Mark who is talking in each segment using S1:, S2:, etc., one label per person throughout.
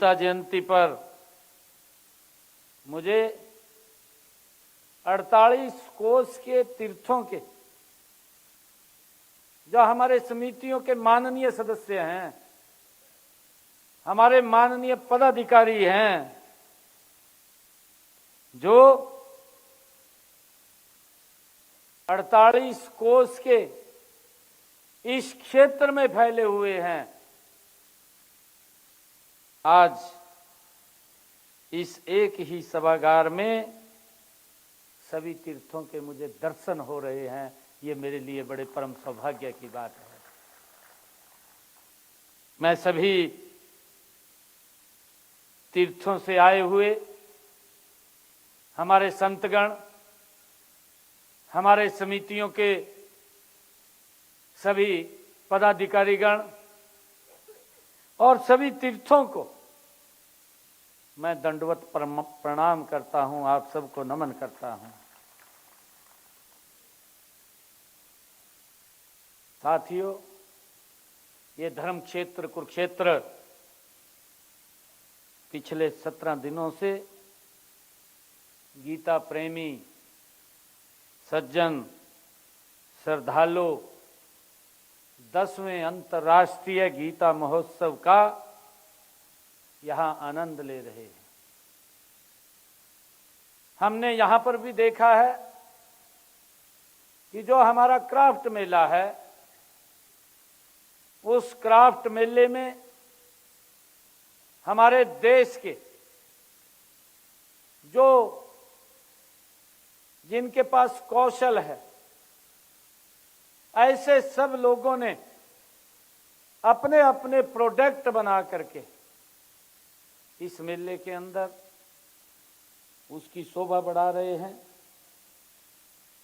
S1: गीता जयंती पर मुझे 48 कोस के तीर्थों के जो हमारे समितियों के माननीय सदस्य हैं, हमारे माननीय पदाधिकारी हैं, जो 48 कोस के इस क्षेत्र में फैले हुए हैं, आज इस एक ही सभागार में सभी तीर्थों के मुझे दर्शन हो रहे हैं। ये मेरे लिए बड़े परम सौभाग्य की बात है। मैं सभी तीर्थों से आए हुए हमारे संतगण, हमारे समितियों के सभी पदाधिकारीगण और सभी तीर्थों को मैं दंडवत प्रणाम करता हूं, आप सबको नमन करता हूं। साथियों, ये धर्म क्षेत्र कुरुक्षेत्र पिछले 17 दिनों से गीता प्रेमी सज्जन श्रद्धालु 10वें अंतर्राष्ट्रीय गीता महोत्सव का यहां आनंद ले रहे हैं। हमने यहां पर भी देखा है कि जो हमारा क्राफ्ट मेला है, उस क्राफ्ट मेले में हमारे देश के जो जिनके पास कौशल है, ऐसे सब लोगों ने अपने अपने प्रोडक्ट बना करके इस मेले के अंदर उसकी शोभा बढ़ा रहे हैं।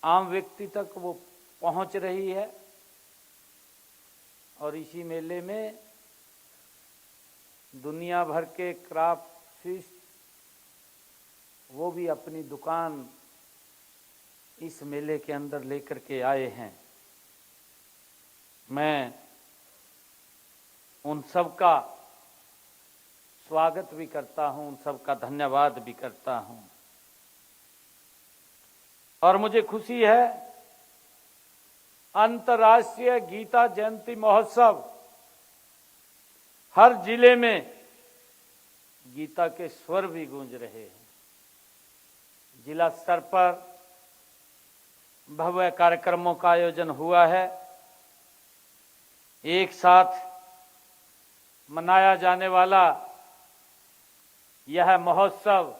S1: आम व्यक्ति तक वो पहुंच रही है और इसी मेले में दुनिया भर के क्राफ्टिस्ट वो भी अपनी दुकान इस मेले के अंदर लेकर के आए हैं। मैं उन सब का स्वागत भी करता हूं, उन सब का धन्यवाद भी करता हूं। और मुझे खुशी है, अंतर्राष्ट्रीय गीता जयंती महोत्सव हर जिले में गीता के स्वर भी गूंज रहे हैं। जिला स्तर पर भव्य कार्यक्रमों का आयोजन हुआ है। एक साथ मनाया जाने वाला यह महोत्सव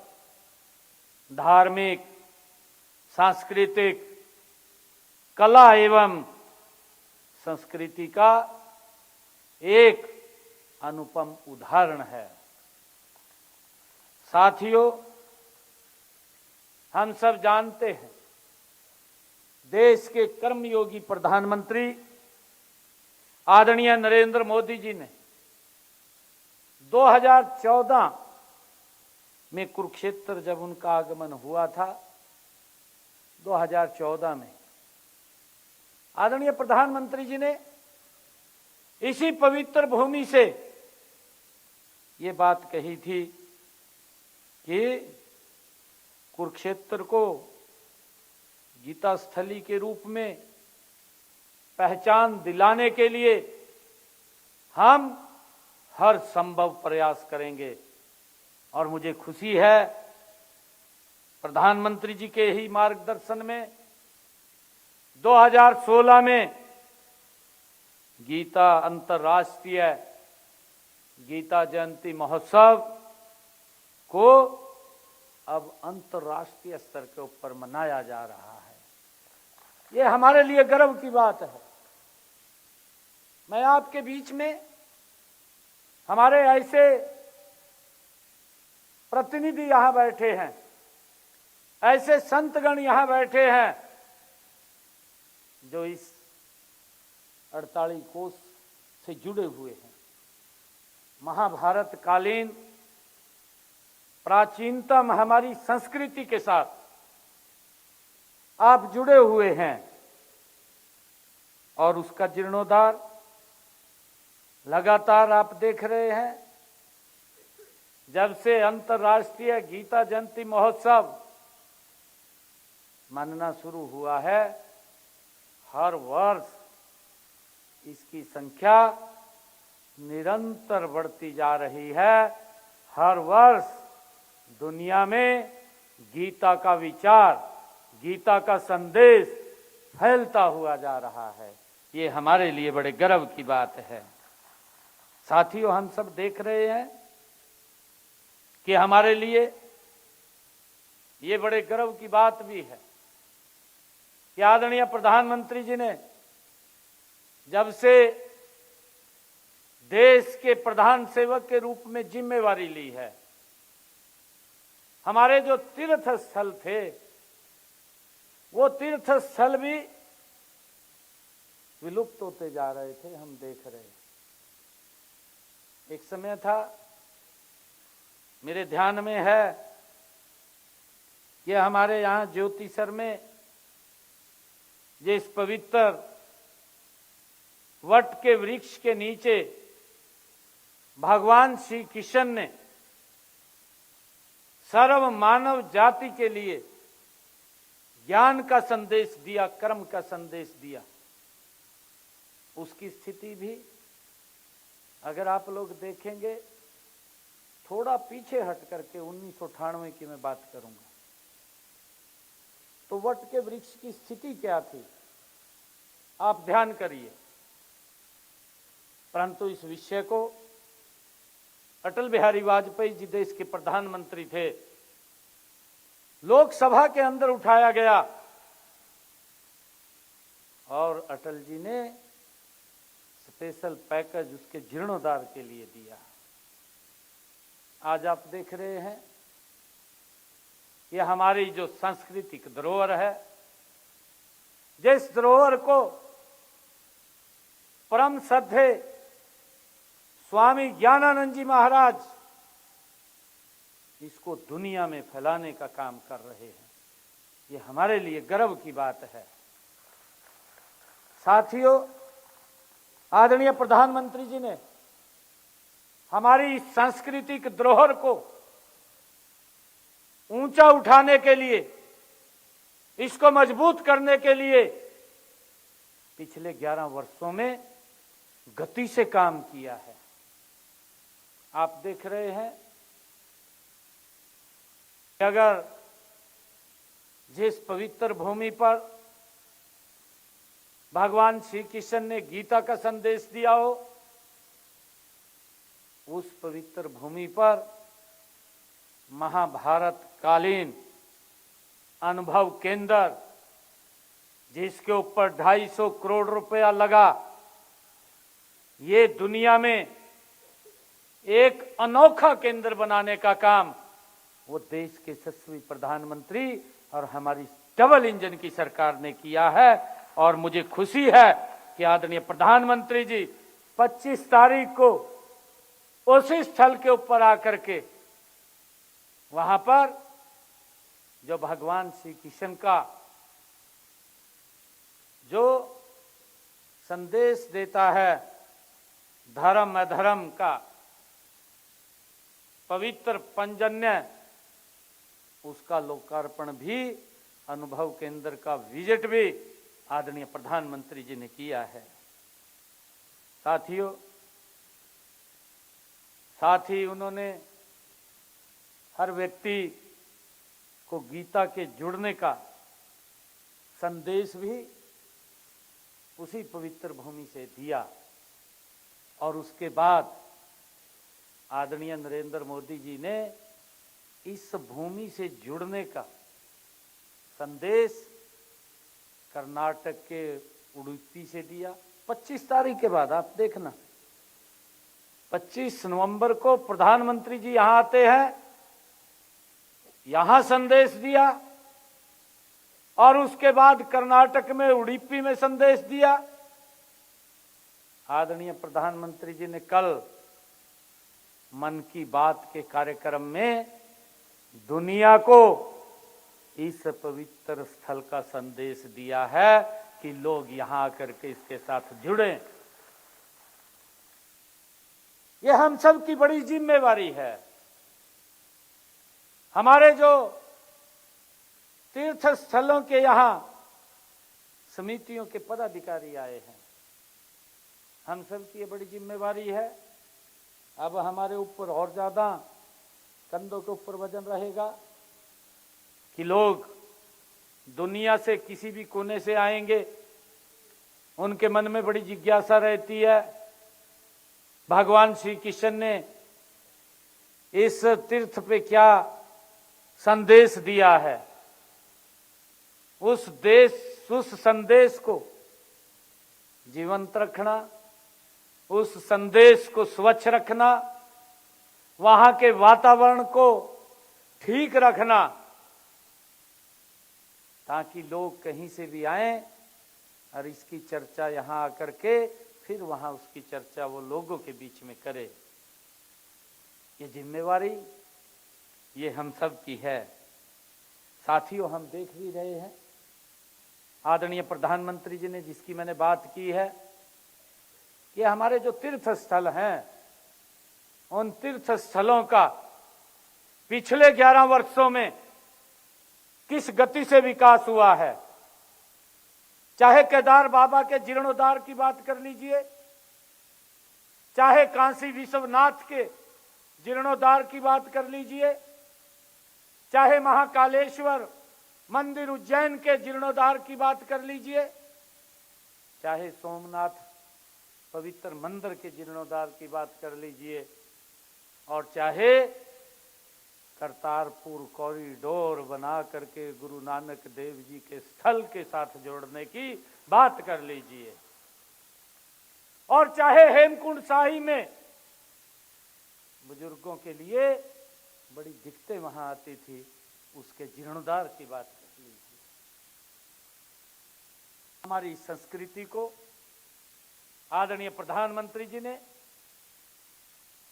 S1: धार्मिक, सांस्कृतिक, कला एवं संस्कृति का एक अनुपम उदाहरण है। साथियों, हम सब जानते हैं, देश के कर्मयोगी प्रधानमंत्री आदरणीय नरेंद्र मोदी जी ने 2014 में कुरुक्षेत्र जब उनका आगमन हुआ था, 2014 में आदरणीय प्रधानमंत्री जी ने इसी पवित्र भूमि से ये बात कही थी कि कुरुक्षेत्र को गीता स्थली के रूप में पहचान दिलाने के लिए हम हर संभव प्रयास करेंगे। और मुझे खुशी है, प्रधानमंत्री जी के ही मार्गदर्शन में 2016 में गीता अंतर्राष्ट्रीय गीता जयंती महोत्सव को अब अंतर्राष्ट्रीय स्तर के ऊपर मनाया जा रहा है। ये हमारे लिए गर्व की बात है। मैं आपके बीच में हमारे ऐसे प्रतिनिधि यहां बैठे हैं, ऐसे संतगण यहां बैठे हैं जो इस 48 कोस से जुड़े हुए हैं। महाभारत कालीन प्राचीनतम हमारी संस्कृति के साथ आप जुड़े हुए हैं और उसका जीर्णोद्धार लगातार आप देख रहे हैं। जब से अंतर्राष्ट्रीय गीता जयंती महोत्सव मनना शुरू हुआ है, हर वर्ष इसकी संख्या निरंतर बढ़ती जा रही है। हर वर्ष दुनिया में गीता का विचार, गीता का संदेश फैलता हुआ जा रहा है। ये हमारे लिए बड़े गर्व की बात है। साथियों, हम सब देख रहे हैं कि हमारे लिए ये बड़े गर्व की बात भी है कि आदरणीय प्रधानमंत्री जी ने जब से देश के प्रधान सेवक के रूप में जिम्मेवारी ली है, हमारे जो तीर्थ स्थल थे वो तीर्थ स्थल भी विलुप्त होते जा रहे थे, हम देख रहे हैं। एक समय था, मेरे ध्यान में है कि हमारे यहाँ ज्योतिसर में जिस पवित्र वट के वृक्ष के नीचे भगवान श्री कृष्ण ने सर्व मानव जाति के लिए ज्ञान का संदेश दिया, कर्म का संदेश दिया, उसकी स्थिति भी अगर आप लोग देखेंगे, थोड़ा पीछे हट करके 1998 की मैं बात करूंगा, तो वट के वृक्ष की स्थिति क्या थी आप ध्यान करिए। परंतु इस विषय को अटल बिहारी वाजपेयी जी देश के प्रधानमंत्री थे, लोकसभा के अंदर उठाया गया और अटल जी ने स्पेशल पैकेज उसके जीर्णोद्धार के लिए दिया। आज आप देख रहे हैं, यह हमारी जो सांस्कृतिक धरोहर है, जिस धरोहर को परम श्रद्धेय स्वामी ज्ञानानंद जी महाराज इसको दुनिया में फैलाने का काम कर रहे हैं, ये हमारे लिए गर्व की बात है। साथियों, आदरणीय प्रधानमंत्री जी ने हमारी सांस्कृतिक धरोहर को ऊंचा उठाने के लिए, इसको मजबूत करने के लिए पिछले 11 वर्षों में गति से काम किया है। आप देख रहे हैं कि अगर जिस पवित्र भूमि पर भगवान श्री कृष्ण ने गीता का संदेश दिया हो, उस पवित्र भूमि पर महाभारत कालीन अनुभव केंद्र, जिसके ऊपर 250 करोड़ रुपया लगा, ये दुनिया में एक अनोखा केंद्र बनाने का काम वो देश के यशस्वी प्रधानमंत्री और हमारी डबल इंजन की सरकार ने किया है। और मुझे खुशी है कि आदरणीय प्रधानमंत्री जी 25 तारीख को उसी स्थल के ऊपर आकर के वहां पर जो भगवान श्री कृष्ण का जो संदेश देता है, धर्म अधर्म का पवित्र पंजन्य, उसका लोकार्पण भी, अनुभव केंद्र का विजिट भी आदरणीय प्रधानमंत्री जी ने किया है। साथियों, साथ ही उन्होंने हर व्यक्ति को गीता के जुड़ने का संदेश भी उसी पवित्र भूमि से दिया। और उसके बाद आदरणीय नरेंद्र मोदी जी ने इस भूमि से जुड़ने का संदेश कर्नाटक के उडुपी से दिया। 25 तारीख के बाद आप देखना, 25 नवंबर को प्रधानमंत्री जी यहां आते हैं, यहां संदेश दिया, और उसके बाद कर्नाटक में उडुपी में संदेश दिया। आदरणीय प्रधानमंत्री जी ने कल मन की बात के कार्यक्रम में दुनिया को इस पवित्र स्थल का संदेश दिया है कि लोग यहां आकर के इसके साथ जुड़ें। यह हम सब की बड़ी जिम्मेवारी है। हमारे जो तीर्थ स्थलों के यहाँ समितियों के पदाधिकारी आए हैं, हम सब की ये बड़ी जिम्मेवारी है। अब हमारे ऊपर और ज्यादा कंधों के ऊपर वजन रहेगा कि लोग दुनिया से किसी भी कोने से आएंगे, उनके मन में बड़ी जिज्ञासा रहती है भगवान श्री कृष्ण ने इस तीर्थ पे क्या संदेश दिया है। उस संदेश को जीवंत रखना, उस संदेश को स्वच्छ रखना, वहां के वातावरण को ठीक रखना, ताकि लोग कहीं से भी आएं और इसकी चर्चा यहां आकर के फिर वहां उसकी चर्चा वो लोगों के बीच में करे। ये जिम्मेवारी ये हम सब की है। साथियों, हम देख भी रहे हैं आदरणीय प्रधानमंत्री जी ने जिसकी मैंने बात की है कि हमारे जो तीर्थ स्थल हैं, उन तीर्थ स्थलों का पिछले 11 वर्षों में किस गति से विकास हुआ है। चाहे केदार बाबा के जीर्णोद्धार की बात कर लीजिए, चाहे काशी विश्वनाथ के जीर्णोद्धार की बात कर लीजिए, चाहे महाकालेश्वर मंदिर उज्जैन के जीर्णोद्धार की बात कर लीजिए, चाहे सोमनाथ पवित्र मंदिर के जीर्णोद्धार की बात कर लीजिए, और चाहे करतारपुर कॉरिडोर बना करके गुरु नानक देव जी के स्थल के साथ जोड़ने की बात कर लीजिए, और चाहे हेमकुंड साहिब में बुजुर्गों के लिए बड़ी दिक्कतें वहां आती थी, उसके जीर्णोद्धार की बात कर लीजिए। हमारी संस्कृति को आदरणीय प्रधानमंत्री जी ने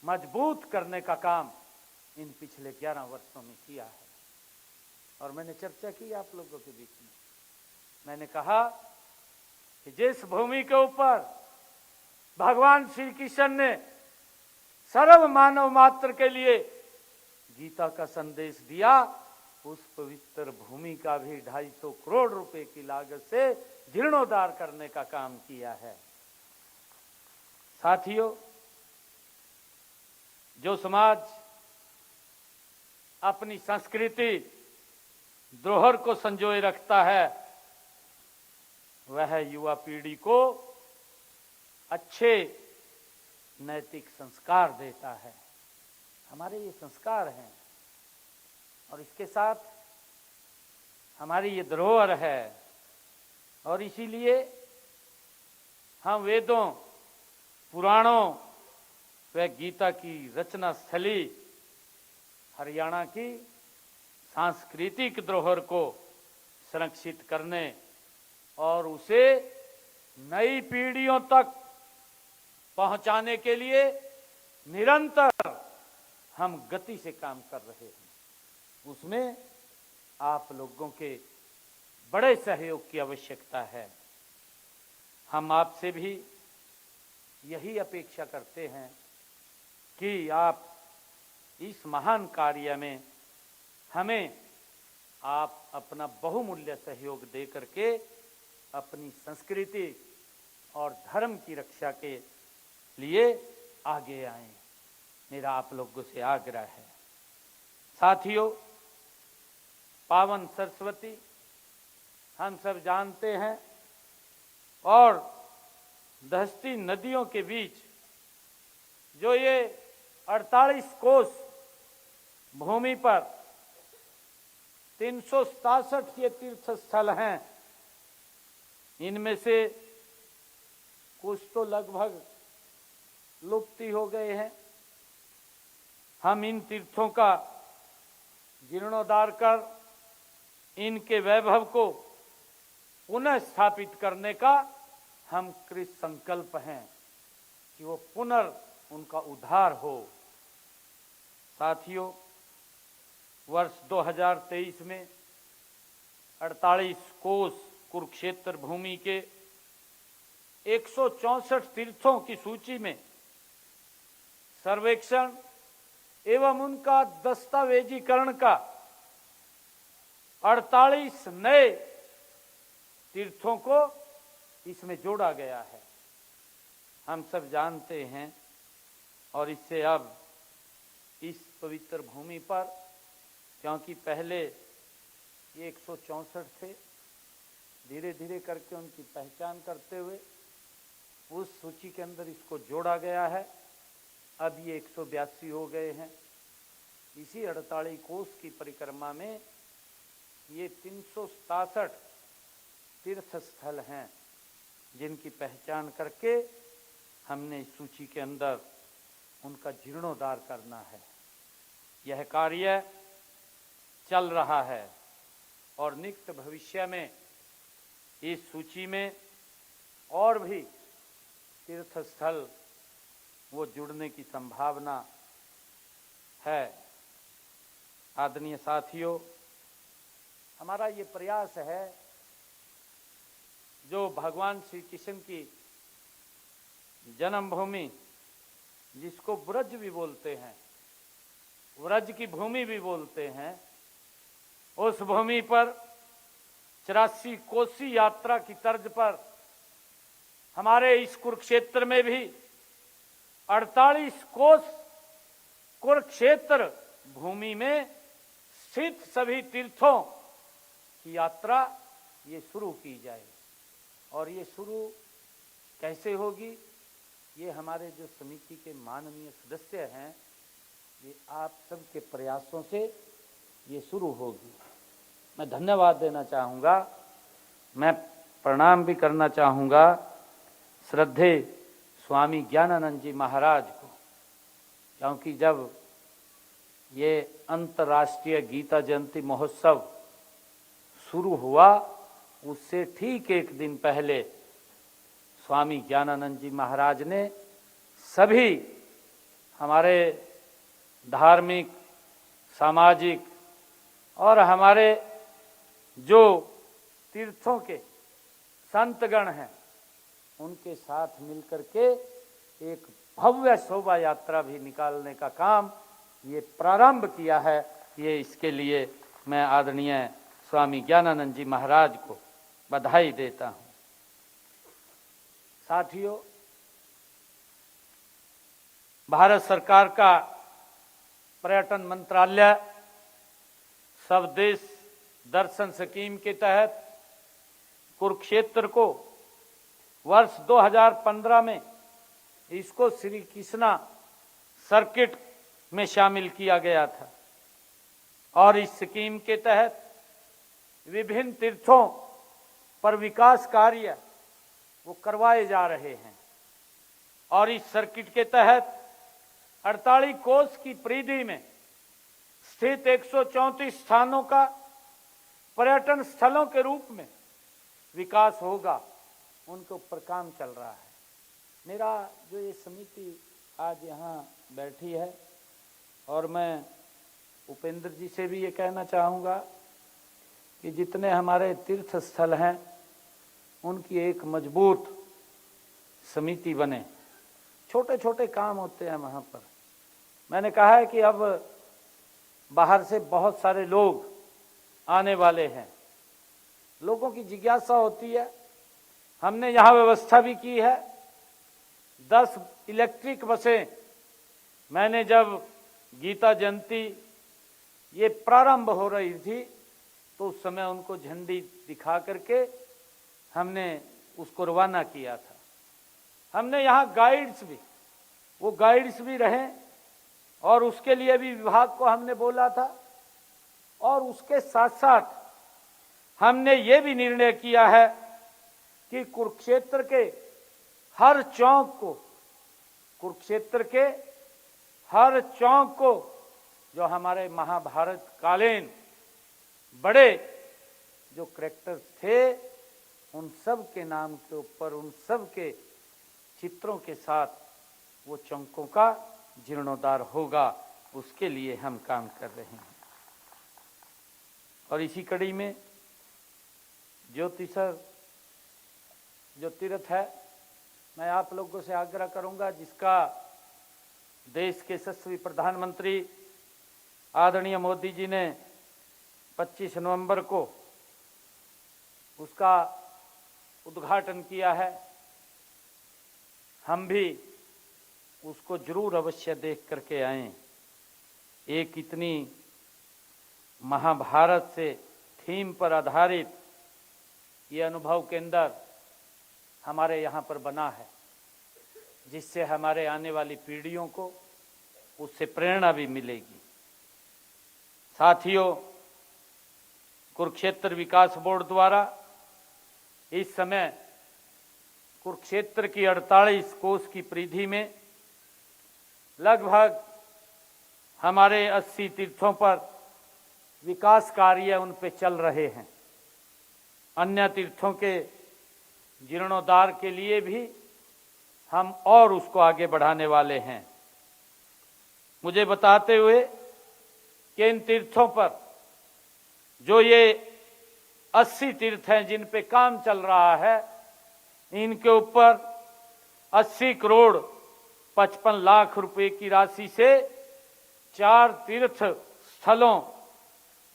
S1: मजबूत करने का काम इन पिछले 11 वर्षों में किया है। और मैंने चर्चा की आप लोगों के बीच में, मैंने कहा कि जिस भूमि के ऊपर भगवान श्री कृष्ण ने सर्व मानव मात्र के लिए गीता का संदेश दिया, उस पवित्र भूमि का भी 250 करोड़ रुपए की लागत से जीर्णोद्धार करने का काम किया है। साथियों, जो समाज अपनी संस्कृति धरोहर को संजोए रखता है, वह युवा पीढ़ी को अच्छे नैतिक संस्कार देता है। हमारे ये संस्कार हैं और इसके साथ हमारी ये धरोहर है, और इसीलिए हम वेदों, पुराणों व गीता की रचना स्थली हरियाणा की सांस्कृतिक धरोहर को संरक्षित करने और उसे नई पीढ़ियों तक पहुंचाने के लिए निरंतर हम गति से काम कर रहे हैं। उसमें आप लोगों के बड़े सहयोग की आवश्यकता है। हम आपसे भी यही अपेक्षा करते हैं कि आप इस महान कार्य में हमें आप अपना बहुमूल्य सहयोग दे करके अपनी संस्कृति और धर्म की रक्षा के लिए आगे आएं, मेरा आप लोगों से आग्रह है। साथियों, पावन सरस्वती हम सब जानते हैं, और दहती नदियों के बीच जो ये 48 कोस भूमि पर 367 ये तीर्थ स्थल हैं, इनमें से कुछ तो लगभग लुप्ति हो गए हैं। हम इन तीर्थों का जीर्णोद्धार कर इनके वैभव को पुनः स्थापित करने का हम कृत संकल्प हैं कि वो उनका उद्धार हो। साथियों, वर्ष 2023 में 48 कोस कुरुक्षेत्र भूमि के 164 तीर्थों की सूची में सर्वेक्षण एवं उनका दस्तावेजीकरण का 48 नए तीर्थों को इसमें जोड़ा गया है। हम सब जानते हैं, और इससे अब इस पवित्र भूमि पर, क्योंकि पहले ये 164 थे, धीरे धीरे करके उनकी पहचान करते हुए उस सूची के अंदर इसको जोड़ा गया है। अब ये 182 हो गए हैं। इसी 48 कोस की परिक्रमा में ये 367 तीर्थ स्थल हैं, जिनकी पहचान करके हमने इस सूची के अंदर उनका जीर्णोद्धार करना है। यह कार्य चल रहा है और निकट भविष्य में इस सूची में और भी तीर्थ स्थल वो जुड़ने की संभावना है। आदरणीय साथियों, हमारा ये प्रयास है, जो भगवान श्री कृष्ण की जन्मभूमि, जिसको ब्रज भी बोलते हैं, व्रज की भूमि भी बोलते हैं, उस भूमि पर 84 कोसी यात्रा की तर्ज पर हमारे इस कुरुक्षेत्र में भी 48 कोस कुरुक्षेत्र भूमि में स्थित सभी तीर्थों की यात्रा ये शुरू की जाए। और ये शुरू कैसे होगी? ये हमारे जो समिति के माननीय सदस्य हैं, ये आप सबके प्रयासों से ये शुरू होगी। मैं धन्यवाद देना चाहूँगा, मैं प्रणाम भी करना चाहूँगा श्रद्धेय स्वामी ज्ञानानंद जी महाराज को, क्योंकि जब ये अंतर्राष्ट्रीय गीता जयंती महोत्सव शुरू हुआ, उससे ठीक एक दिन पहले स्वामी ज्ञानानंद जी महाराज ने सभी हमारे धार्मिक, सामाजिक और हमारे जो तीर्थों के संतगण हैं, उनके साथ मिलकर के एक भव्य शोभा यात्रा भी निकालने का काम ये प्रारंभ किया है। ये इसके लिए मैं आदरणीय स्वामी ज्ञानानंद जी महाराज को बधाई देता हूँ। साथियों, भारत सरकार का पर्यटन मंत्रालय स्वदेश दर्शन स्कीम के तहत कुरुक्षेत्र को वर्ष 2015 में इसको श्री कृष्णा सर्किट में शामिल किया गया था, और इस स्कीम के तहत विभिन्न तीर्थों पर विकास कार्य वो करवाए जा रहे हैं। और इस सर्किट के तहत 48 कोस की परिधि में स्थित 134 स्थानों का पर्यटन स्थलों के रूप में विकास होगा, उनके ऊपर काम चल रहा है। मेरा जो ये समिति आज यहाँ बैठी है, और मैं उपेंद्र जी से भी ये कहना चाहूँगा कि जितने हमारे तीर्थ स्थल हैं, उनकी एक मजबूत समिति बने। छोटे छोटे काम होते हैं वहाँ पर। मैंने कहा है कि अब बाहर से बहुत सारे लोग आने वाले हैं, लोगों की जिज्ञासा होती है। हमने यहाँ व्यवस्था भी की है 10 इलेक्ट्रिक बसें। मैंने जब गीता जयंती ये प्रारंभ हो रही थी, तो उस समय उनको झंडी दिखा करके हमने उसको रवाना किया था। हमने यहाँ गाइड्स भी, वो गाइड्स भी रहे, और उसके लिए भी विभाग को हमने बोला था। और उसके साथ साथ हमने ये भी निर्णय किया है कि कुरुक्षेत्र के हर चौक को, कुरुक्षेत्र के हर चौक को जो हमारे महाभारत कालीन बड़े जो कैरेक्टर्स थे, उन सब के नाम के ऊपर, उन सब के चित्रों के साथ वो चौकों का जीर्णोद्धार होगा। उसके लिए हम काम कर रहे हैं। और इसी कड़ी में ज्योतिषर जो तीर्थ है, मैं आप लोगों से आग्रह करूंगा, जिसका देश के यशस्वी प्रधानमंत्री आदरणीय मोदी जी ने 25 नवंबर को उसका उद्घाटन किया है। हम भी उसको जरूर अवश्य देख करके आएं। एक इतनी महाभारत से थीम पर आधारित ये अनुभव केंद्र हमारे यहाँ पर बना है, जिससे हमारे आने वाली पीढ़ियों को उससे प्रेरणा भी मिलेगी। साथियों, कुरुक्षेत्र विकास बोर्ड द्वारा इस समय कुरुक्षेत्र की 48 कोस की परिधि में लगभग हमारे 80 तीर्थों पर विकास कार्य उन पे चल रहे हैं। अन्य तीर्थों के जीर्णोद्धार के लिए भी हम और उसको आगे बढ़ाने वाले हैं। मुझे बताते हुए कि इन तीर्थों पर जो ये 80 तीर्थ हैं जिन पे काम चल रहा है, इनके ऊपर 80 करोड़ 55 लाख रुपए की राशि से 4 तीर्थ स्थलों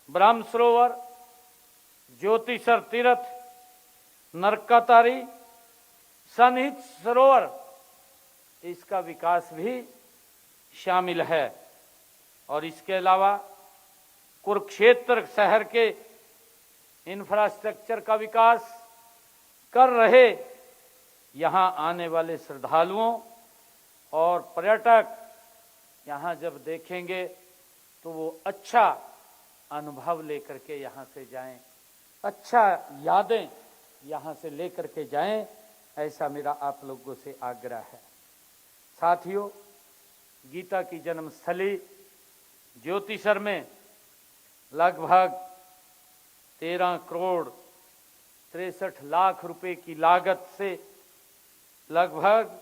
S1: ब्रह्म सरोवर, ज्योतिसर तीर्थ, नरकातारी, सन्निहित सरोवर, इसका विकास भी शामिल है। और इसके अलावा कुरुक्षेत्र शहर के इंफ्रास्ट्रक्चर का विकास कर रहे यहाँ आने वाले श्रद्धालुओं और पर्यटक यहाँ जब देखेंगे तो वो अच्छा अनुभव लेकर के यहाँ से जाएं, अच्छा यादें यहाँ से लेकर के जाएं, ऐसा मेरा आप लोगों से आग्रह है। साथियों, गीता की जन्मस्थली ज्योतिसर में लगभग 13 करोड़ 63 लाख रुपए की लागत से लगभग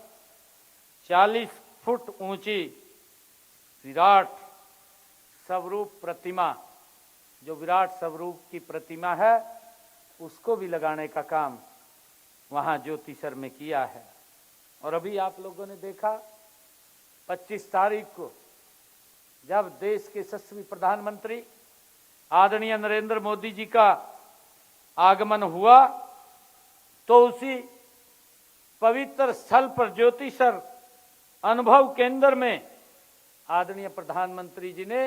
S1: 40 फुट ऊंची विराट स्वरूप प्रतिमा, जो विराट स्वरूप की प्रतिमा है, उसको भी लगाने का काम वहां ज्योतिसर में किया है। और अभी आप लोगों ने देखा 25 तारीख को जब देश के यशस्वी प्रधानमंत्री आदरणीय नरेंद्र मोदी जी का आगमन हुआ, तो उसी पवित्र स्थल पर ज्योतिसर अनुभव केंद्र में आदरणीय प्रधानमंत्री जी ने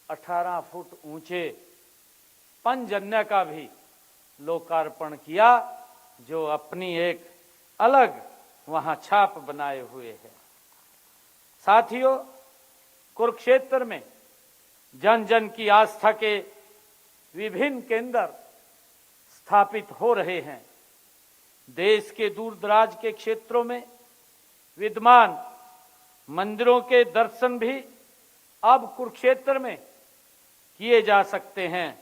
S1: 18 फुट ऊंचे पंचजन्य का भी लोकार्पण किया, जो अपनी एक अलग वहां छाप बनाए हुए है। साथियों, कुरुक्षेत्र में जन जन की आस्था के विभिन्न केंद्र स्थापित हो रहे हैं। देश के दूर दराज के क्षेत्रों में विद्यमान मंदिरों के दर्शन भी अब कुरुक्षेत्र में किए जा सकते हैं।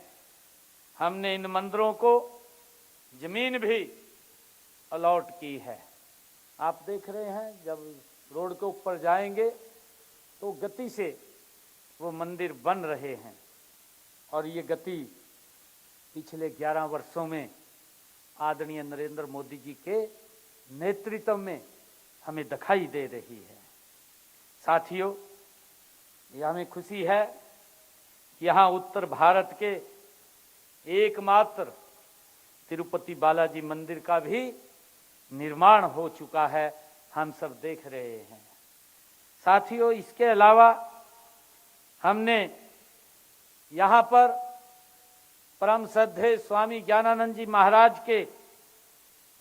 S1: हमने इन मंदिरों को जमीन भी अलॉट की है। आप देख रहे हैं, जब रोड के ऊपर जाएंगे तो गति से वो मंदिर बन रहे हैं, और ये गति पिछले 11 वर्षों में आदरणीय नरेंद्र मोदी जी के नेतृत्व में हमें दिखाई दे रही है। साथियों, ये हमें खुशी है कि यहाँ उत्तर भारत के एकमात्र तिरुपति बालाजी मंदिर का भी निर्माण हो चुका है, हम सब देख रहे हैं। साथियों, इसके अलावा हमने यहाँ पर परम श्रद्धेय स्वामी ज्ञानानंद जी महाराज के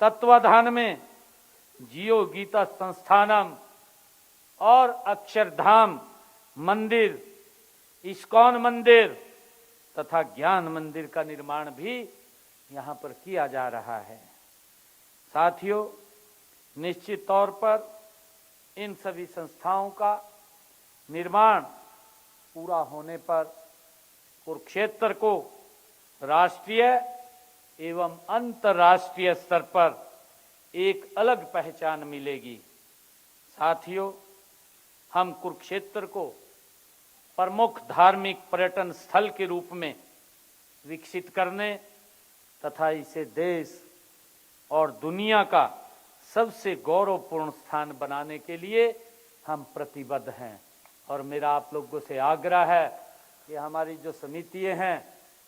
S1: तत्वाधान में जियो गीता संस्थानम और अक्षरधाम मंदिर, इस्कॉन मंदिर तथा ज्ञान मंदिर का निर्माण भी यहाँ पर किया जा रहा है। साथियों, निश्चित तौर पर इन सभी संस्थाओं का निर्माण पूरा होने पर कुरुक्षेत्र को राष्ट्रीय एवं अंतर्राष्ट्रीय स्तर पर एक अलग पहचान मिलेगी। साथियों, हम कुरुक्षेत्र को प्रमुख धार्मिक पर्यटन स्थल के रूप में विकसित करने तथा इसे देश और दुनिया का सबसे गौरवपूर्ण स्थान बनाने के लिए हम प्रतिबद्ध हैं। और मेरा आप लोगों से आग्रह है कि हमारी जो समितियां हैं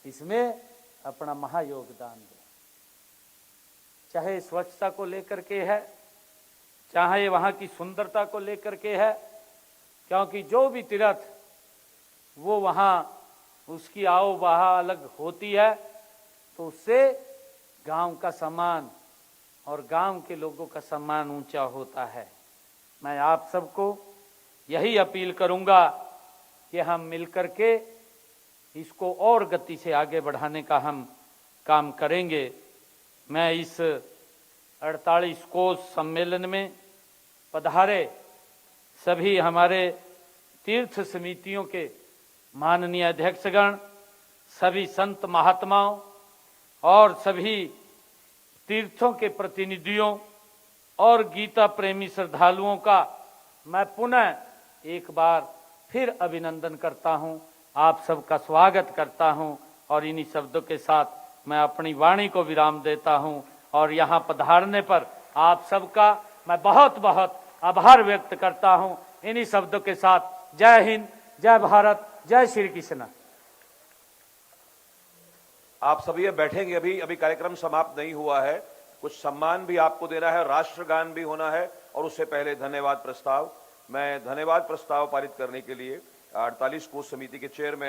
S1: इसमें अपना महायोगदान दें। चाहे स्वच्छता को लेकर के है, चाहे वहाँ की सुंदरता को लेकर के है, क्योंकि जो भी तीर्थ वो वहाँ उसकी आओ बहा अलग होती है, तो उससे गांव का सम्मान और गांव के लोगों का सम्मान ऊंचा होता है। मैं आप सबको यही अपील करूंगा कि हम मिलकर के इसको और गति से आगे बढ़ाने का हम काम करेंगे। मैं इस 48 कोष सम्मेलन में पधारे सभी हमारे तीर्थ समितियों के माननीय अध्यक्षगण, सभी संत महात्माओं और सभी तीर्थों के प्रतिनिधियों और गीता प्रेमी श्रद्धालुओं का मैं पुनः एक बार फिर अभिनंदन करता हूं, आप सबका स्वागत करता हूं और इन्हीं शब्दों के साथ मैं अपनी वाणी को विराम देता हूं। और यहाँ पधारने पर आप सबका मैं बहुत बहुत आभार व्यक्त करता हूं। इन्हीं शब्दों के साथ जय हिंद, जय भारत, जय श्री कृष्ण।
S2: आप सभी ये बैठेंगे, अभी कार्यक्रम समाप्त नहीं हुआ है, कुछ सम्मान भी आपको देना है, राष्ट्रगान भी होना है और उससे पहले धन्यवाद प्रस्ताव। मैं धन्यवाद प्रस्ताव पारित करने के लिए 48 कोष समिति के चेयरमैन